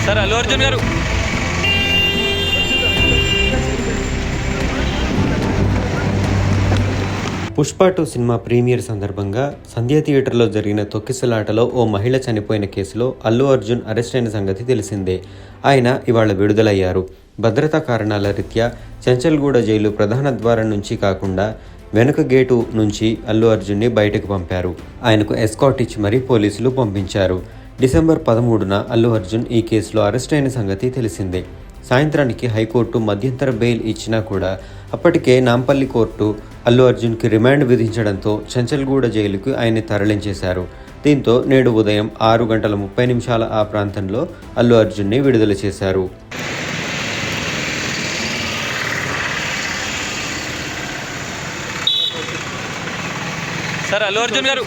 Sir Allu Arjun గారు Pushpa 2 cinema premier సందర్భంగా సంధ్యా థియేటర్లో జరిగిన తొక్కిసలాటలో ఓ మహిళ చనిపోయిన కేసులో అల్లు అర్జున్ అరెస్ట్ అయిన సంగతి తెలిసిందే. ఆయన ఇవాళ విడుదలయ్యారు. భద్రతా కారణాల రీత్యా చెంచల్గూడ జైలు ప్రధాన ద్వారం నుంచి కాకుండా వెనుక గేటు నుంచి అల్లు అర్జున్ని బయటకు పంపారు. ఆయనకు ఎస్కాట్ ఇచ్చి మరీ పోలీసులు పంపించారు. డిసెంబర్ 13న అల్లు అర్జున్ ఈ కేసులో అరెస్ట్ అయిన సంగతి తెలిసిందే. సాయంత్రానికి హైకోర్టు మధ్యంతర బెయిల్ ఇచ్చినా కూడా అప్పటికే నాంపల్లి కోర్టు అల్లు అర్జున్కి రిమాండ్ విధించడంతో చెంచల్గూడ జైలుకు ఆయన్ని తరలించేశారు. దీంతో నేడు ఉదయం 6:30 ఆ ప్రాంతంలో అల్లు అర్జున్ని విడుదల చేశారు. సార్ అల్లు అర్జున్ గారు